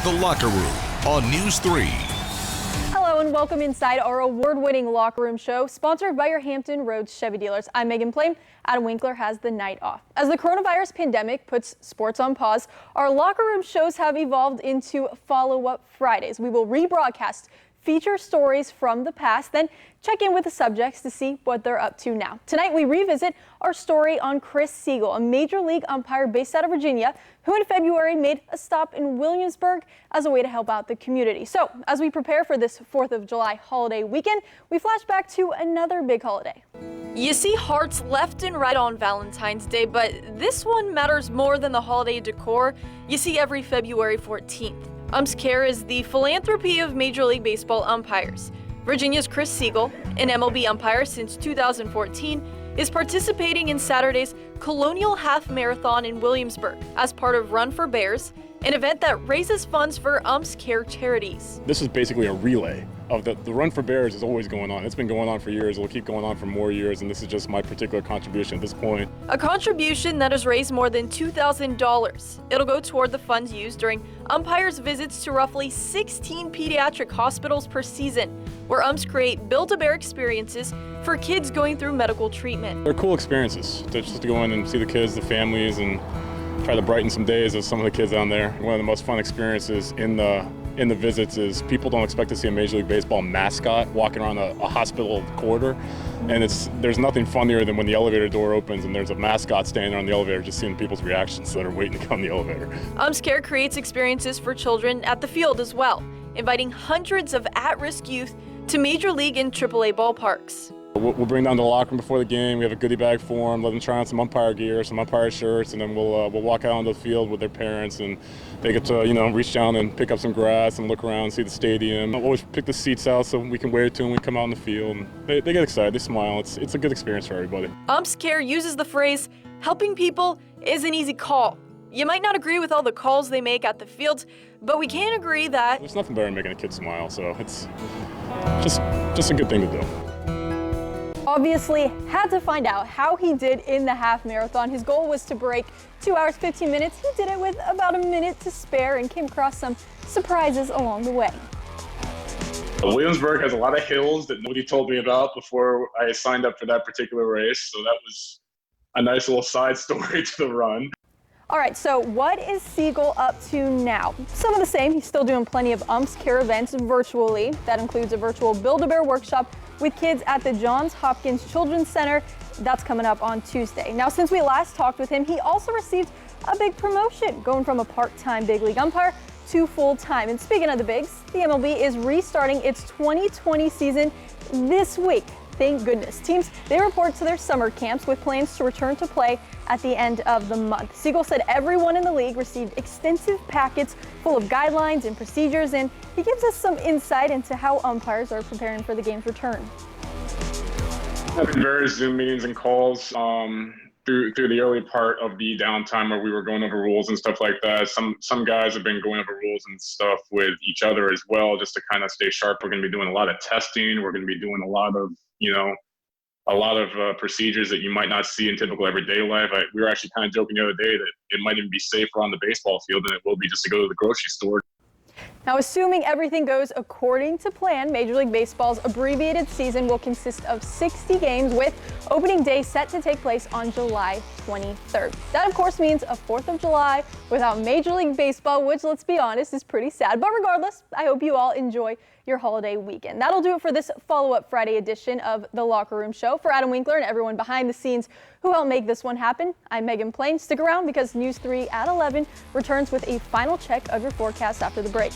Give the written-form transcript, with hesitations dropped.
is The Locker Room on News 3. Hello and welcome inside our award-winning locker room show, sponsored by your Hampton Roads Chevy dealers. I'm Megan Plain. Adam Winkler has the night off. As the coronavirus pandemic puts sports on pause, our locker room shows have evolved into follow-up Fridays. We will rebroadcast feature stories from the past, then check in with the subjects to see what they're up to now. Tonight, we revisit our story on Chris Siegel, a Major League umpire based out of Virginia, who in February made a stop in Williamsburg as a way to help out the community. So, as we prepare for this 4th of July holiday weekend, we flash back to another big holiday. You see hearts left and right on Valentine's Day, but this one matters more than the holiday decor you see every February 14th. UmpsCare is the philanthropy of Major League Baseball umpires. Virginia's Chris Siegel, an MLB umpire since 2014, is participating in Saturday's Colonial Half Marathon in Williamsburg as part of Run for Bears, an event that raises funds for UmpsCare charities. This is basically a relay of the Run for Bears is always going on. It's been going on for years. It'll keep going on for more years, and this is just my particular contribution at this point. A contribution that has raised more than $2,000. It'll go toward the funds used during umpires' visits to roughly 16 pediatric hospitals per season, where umps create Build-A-Bear experiences for kids going through medical treatment. They're cool experiences, just to go in and see the kids, the families, and try to brighten some days of some of the kids down there. One of the most fun experiences in the visits is people don't expect to see a Major League Baseball mascot walking around a hospital corridor, and there's nothing funnier than when the elevator door opens and there's a mascot standing on the elevator, just seeing people's reactions that are waiting to get on the elevator. UmpsCare creates experiences for children at the field as well, inviting hundreds of at-risk youth to Major League and AAA ballparks. We'll bring down to the locker room before the game. We have a goodie bag for them, let them try on some umpire gear, some umpire shirts, and then we'll walk out onto the field with their parents, and they get to reach down and pick up some grass and look around, see the stadium. I'll always pick the seats out so we can wave to them when we come out in the field. And they get excited, they smile. It's a good experience for everybody. UmpsCare uses the phrase, helping people is an easy call. You might not agree with all the calls they make at the field, but we can agree that there's nothing better than making a kid smile, so it's just a good thing to do. Obviously had to find out how he did in the half marathon. His goal was to break 2 hours, 15 minutes. He did it with about a minute to spare and came across some surprises along the way. Williamsburg has a lot of hills that nobody told me about before I signed up for that particular race, so that was a nice little side story to the run. All right, so what is Siegel up to now? Some of the same. He's still doing plenty of UmpsCare events virtually. That includes a virtual Build-A-Bear workshop with kids at the Johns Hopkins Children's Center. That's coming up on Tuesday. Now, since we last talked with him, he also received a big promotion, going from a part-time big league umpire to full-time. And speaking of the bigs, the MLB is restarting its 2020 season this week. Thank goodness. Teams, they report to their summer camps with plans to return to play at the end of the month. Siegel said everyone in the league received extensive packets full of guidelines and procedures, and he gives us some insight into how umpires are preparing for the game's return. I've been various Zoom meetings and calls through the early part of the downtime where we were going over rules and stuff like that. Some guys have been going over rules and stuff with each other as well, just to kind of stay sharp. We're going to be doing a lot of testing. We're going to be doing a lot of procedures that you might not see in typical everyday life. We were actually kind of joking the other day that it might even be safer on the baseball field than it will be just to go to the grocery store. Now, assuming everything goes according to plan, Major League Baseball's abbreviated season will consist of 60 games, with opening day set to take place on July 23rd. That, of course, means a 4th of July without Major League Baseball, which, let's be honest, is pretty sad. But regardless, I hope you all enjoy your holiday weekend. That'll do it for this follow-up Friday edition of The Locker Room Show. For Adam Winkler and everyone behind the scenes who helped make this one happen, I'm Megan Plain. Stick around because News 3 at 11 returns with a final check of your forecast after the break.